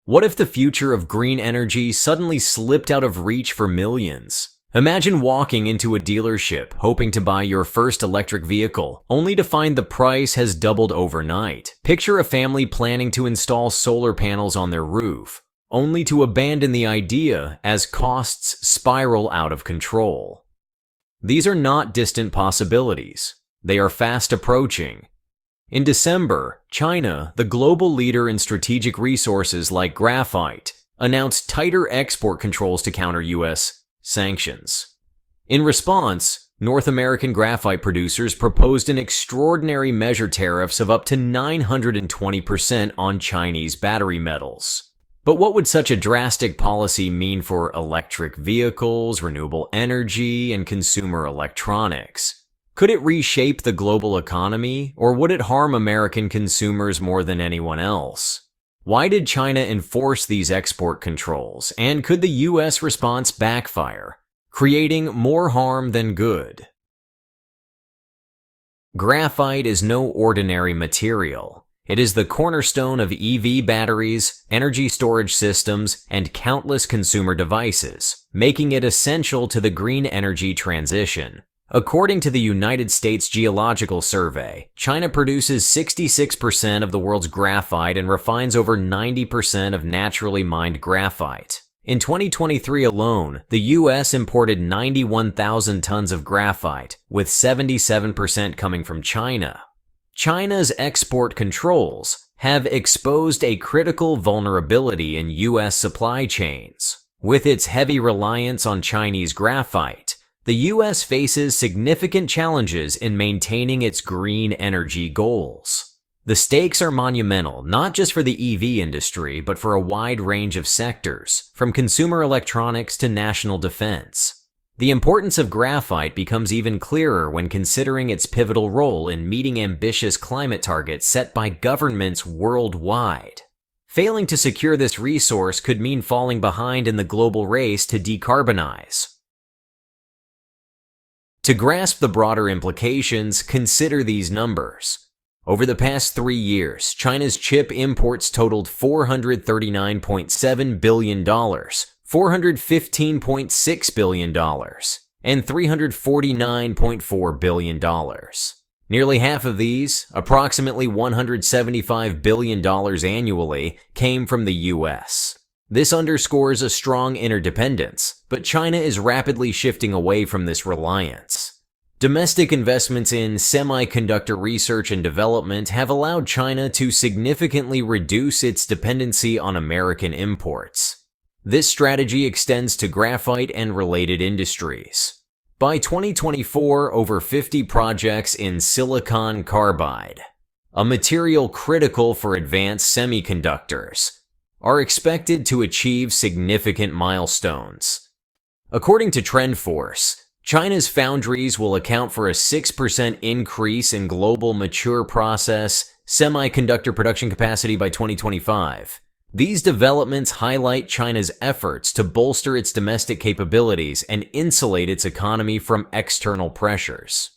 What if the future of green energy suddenly slipped out of reach for millions? Imagine walking into a dealership hoping to buy your first electric vehicle, only to find the price has doubled overnight. Picture a family planning to install solar panels on their roof, only to abandon the idea as costs spiral out of control. These are not distant possibilities. They are fast approaching. In December, China, the global leader in strategic resources like graphite, announced tighter export controls to counter U.S. sanctions. In response, North American graphite producers proposed an extraordinary measure tariffs of up to 920% on Chinese battery metals. But what would such a drastic policy mean for electric vehicles, renewable energy, and consumer electronics? Could it reshape the global economy, or would it harm American consumers more than anyone else? Why did China enforce these export controls, and could the U.S. response backfire, creating more harm than good? Graphite is no ordinary material. It is the cornerstone of EV batteries, energy storage systems, and countless consumer devices, making it essential to the green energy transition. According to the United States Geological Survey, China produces 66% of the world's graphite and refines over 90% of naturally mined graphite. In 2023 alone, the U.S. imported 91,000 tons of graphite, with 77% coming from China. China's export controls have exposed a critical vulnerability in U.S. supply chains. With its heavy reliance on Chinese graphite, the U.S. faces significant challenges in maintaining its green energy goals. The stakes are monumental, not just for the EV industry, but for a wide range of sectors, from consumer electronics to national defense. The importance of graphite becomes even clearer when considering its pivotal role in meeting ambitious climate targets set by governments worldwide. Failing to secure this resource could mean falling behind in the global race to decarbonize. To grasp the broader implications, consider these numbers. Over the past 3 years, China's chip imports totaled $439.7 billion, $415.6 billion, and $349.4 billion. Nearly half of these, approximately $175 billion annually, came from the U.S. This underscores a strong interdependence, but China is rapidly shifting away from this reliance. Domestic investments in semiconductor research and development have allowed China to significantly reduce its dependency on American imports. This strategy extends to graphite and related industries. By 2024, over 50 projects in silicon carbide, a material critical for advanced semiconductors, are expected to achieve significant milestones. According to TrendForce, China's foundries will account for a 6% increase in global mature process semiconductor production capacity by 2025. These developments highlight China's efforts to bolster its domestic capabilities and insulate its economy from external pressures.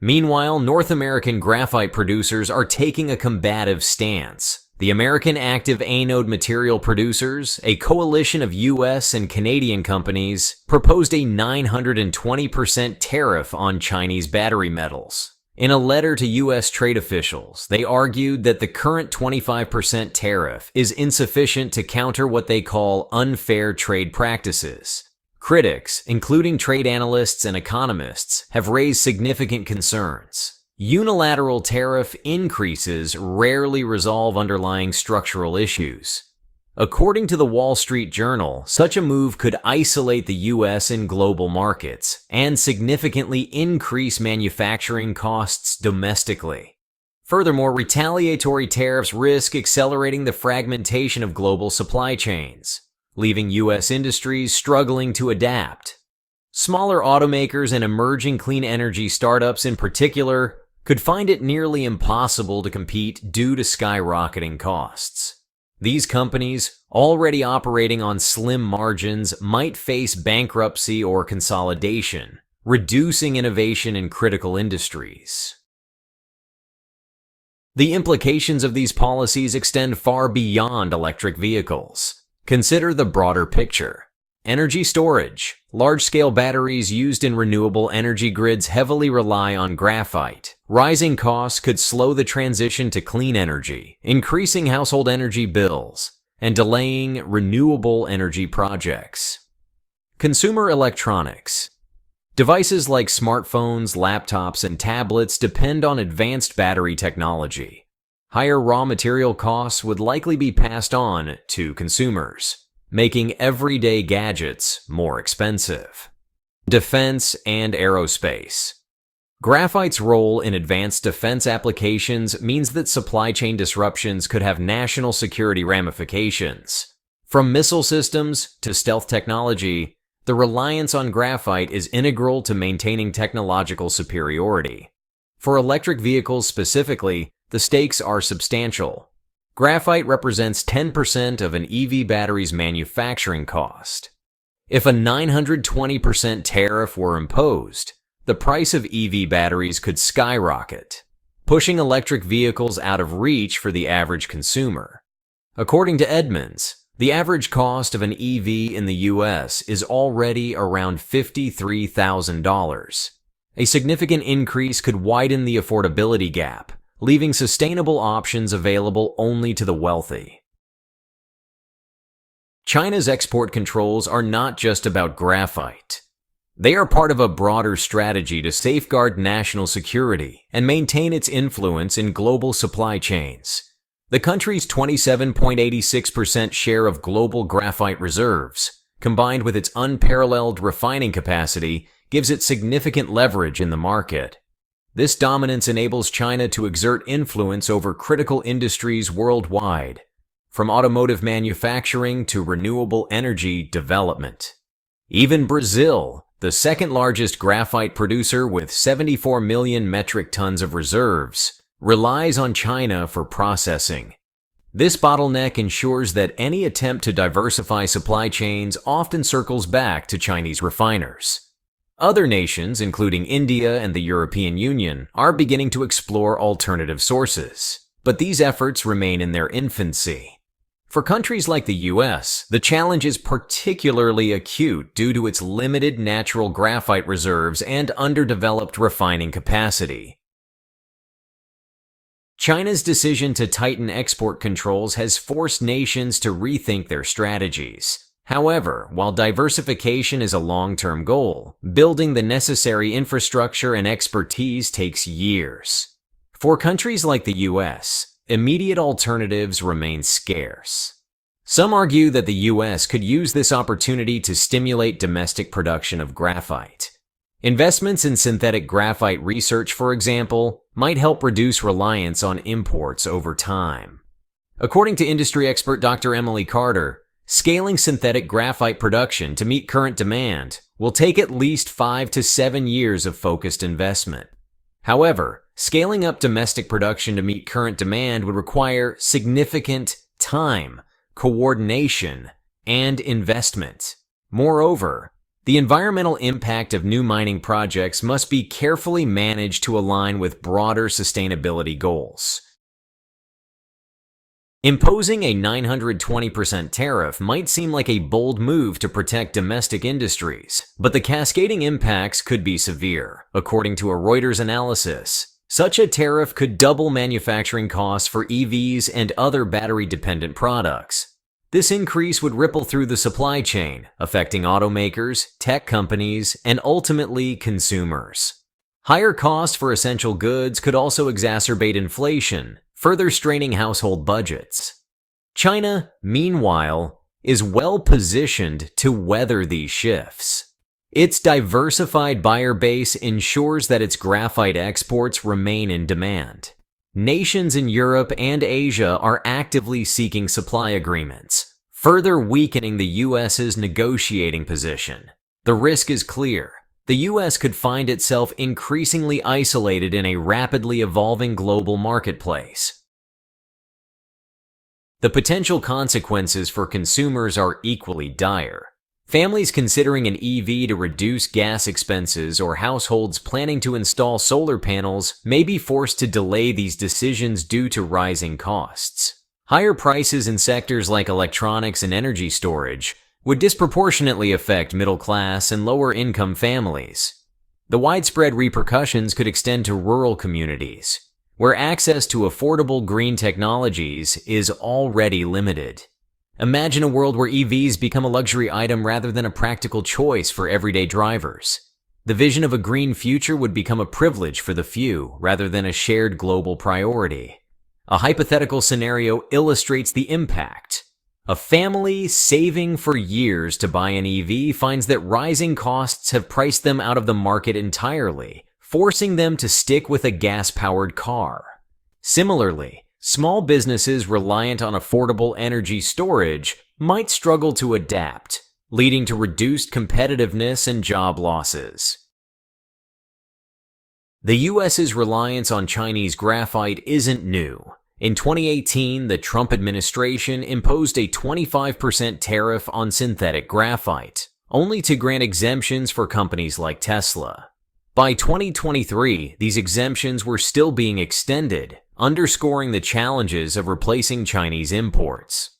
Meanwhile, North American graphite producers are taking a combative stance. The American Active Anode Material Producers, a coalition of U.S. and Canadian companies, proposed a 920% tariff on Chinese battery metals. In a letter to U.S. trade officials, they argued that the current 25% tariff is insufficient to counter what they call unfair trade practices. Critics, including trade analysts and economists, have raised significant concerns. Unilateral tariff increases rarely resolve underlying structural issues. According to the Wall Street Journal, such a move could isolate the U.S. in global markets and significantly increase manufacturing costs domestically. Furthermore, retaliatory tariffs risk accelerating the fragmentation of global supply chains, leaving U.S. industries struggling to adapt. Smaller automakers and emerging clean energy startups in particular could find it nearly impossible to compete due to skyrocketing costs. These companies, already operating on slim margins, might face bankruptcy or consolidation, reducing innovation in critical industries. The implications of these policies extend far beyond electric vehicles. Consider the broader picture. Energy storage. Large-scale batteries used in renewable energy grids heavily rely on graphite. Rising costs could slow the transition to clean energy, increasing household energy bills, and delaying renewable energy projects. Consumer electronics. Devices like smartphones, laptops, and tablets depend on advanced battery technology. Higher raw material costs would likely be passed on to consumers, making everyday gadgets more expensive. Defense and aerospace. Graphite's role in advanced defense applications means that supply chain disruptions could have national security ramifications. From missile systems to stealth technology, the reliance on graphite is integral to maintaining technological superiority. For electric vehicles specifically, the stakes are substantial. Graphite represents 10% of an EV battery's manufacturing cost. If a 920% tariff were imposed, the price of EV batteries could skyrocket, pushing electric vehicles out of reach for the average consumer. According to Edmunds, the average cost of an EV in the US is already around $53,000. A significant increase could widen the affordability gap, leaving sustainable options available only to the wealthy. China's export controls are not just about graphite. They are part of a broader strategy to safeguard national security and maintain its influence in global supply chains. The country's 27.86% share of global graphite reserves, combined with its unparalleled refining capacity, gives it significant leverage in the market. This dominance enables China to exert influence over critical industries worldwide, from automotive manufacturing to renewable energy development. Even Brazil, the second-largest graphite producer with 74 million metric tons of reserves, relies on China for processing. This bottleneck ensures that any attempt to diversify supply chains often circles back to Chinese refiners. Other nations, including India and the European Union, are beginning to explore alternative sources, but these efforts remain in their infancy. For countries like the US, the challenge is particularly acute due to its limited natural graphite reserves and underdeveloped refining capacity. China's decision to tighten export controls has forced nations to rethink their strategies. However, while diversification is a long-term goal, building the necessary infrastructure and expertise takes years. For countries like the US, immediate alternatives remain scarce. Some argue that the US could use this opportunity to stimulate domestic production of graphite. Investments in synthetic graphite research, for example, might help reduce reliance on imports over time. According to industry expert Dr. Emily Carter, scaling synthetic graphite production to meet current demand will take at least 5 to 7 years of focused investment. However, scaling up domestic production to meet current demand would require significant time, coordination, and investment. Moreover, the environmental impact of new mining projects must be carefully managed to align with broader sustainability goals. Imposing a 920% tariff might seem like a bold move to protect domestic industries, but the cascading impacts could be severe. According to a Reuters analysis, such a tariff could double manufacturing costs for EVs and other battery-dependent products. This increase would ripple through the supply chain, affecting automakers, tech companies, and ultimately consumers. Higher costs for essential goods could also exacerbate inflation, further straining household budgets. China, meanwhile, is well positioned to weather these shifts. Its diversified buyer base ensures that its graphite exports remain in demand. Nations in Europe and Asia are actively seeking supply agreements, further weakening the US's negotiating position. The risk is clear. The US could find itself increasingly isolated in a rapidly evolving global marketplace. The potential consequences for consumers are equally dire. Families considering an EV to reduce gas expenses or households planning to install solar panels may be forced to delay these decisions due to rising costs. Higher prices in sectors like electronics and energy storage would disproportionately affect middle-class and lower-income families. The widespread repercussions could extend to rural communities, where access to affordable green technologies is already limited. Imagine a world where EVs become a luxury item rather than a practical choice for everyday drivers. The vision of a green future would become a privilege for the few rather than a shared global priority. A hypothetical scenario illustrates the impact. A family saving for years to buy an EV finds that rising costs have priced them out of the market entirely, forcing them to stick with a gas-powered car. Similarly, small businesses reliant on affordable energy storage might struggle to adapt, leading to reduced competitiveness and job losses. The U.S.'s reliance on Chinese graphite isn't new. In 2018, the Trump administration imposed a 25% tariff on synthetic graphite, only to grant exemptions for companies like Tesla. By 2023, these exemptions were still being extended, underscoring the challenges of replacing Chinese imports.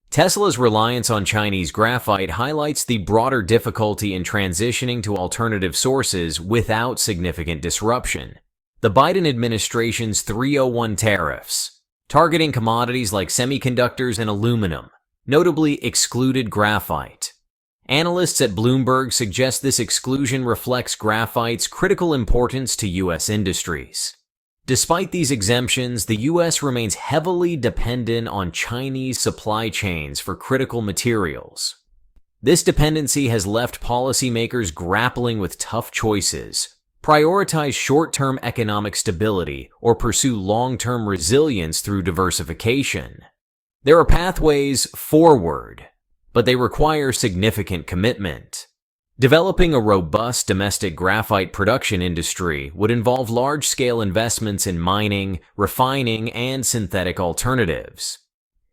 Tesla's reliance on Chinese graphite highlights the broader difficulty in transitioning to alternative sources without significant disruption. The Biden administration's 301 tariffs, targeting commodities like semiconductors and aluminum, notably excluded graphite. Analysts at Bloomberg suggest this exclusion reflects graphite's critical importance to U.S. industries. Despite these exemptions, the U.S. remains heavily dependent on Chinese supply chains for critical materials. This dependency has left policymakers grappling with tough choices: prioritize short-term economic stability or pursue long-term resilience through diversification. There are pathways forward, but they require significant commitment. Developing a robust domestic graphite production industry would involve large-scale investments in mining, refining, and synthetic alternatives.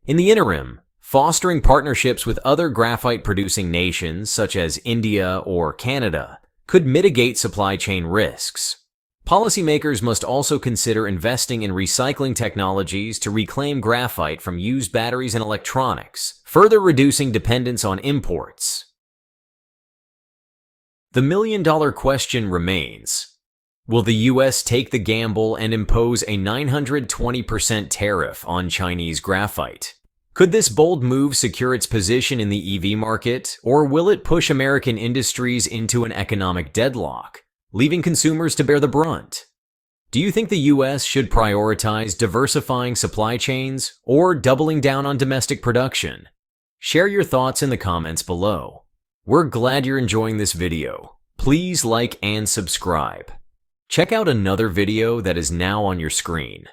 In the interim, fostering partnerships with other graphite-producing nations such as India or Canada could mitigate supply chain risks. Policymakers must also consider investing in recycling technologies to reclaim graphite from used batteries and electronics, further reducing dependence on imports. The million-dollar question remains: will the U.S. take the gamble and impose a 920% tariff on Chinese graphite? Could this bold move secure its position in the EV market, or will it push American industries into an economic deadlock, leaving consumers to bear the brunt? Do you think the U.S. should prioritize diversifying supply chains or doubling down on domestic production? Share your thoughts in the comments below. We're glad you're enjoying this video. Please like and subscribe. Check out another video that is now on your screen.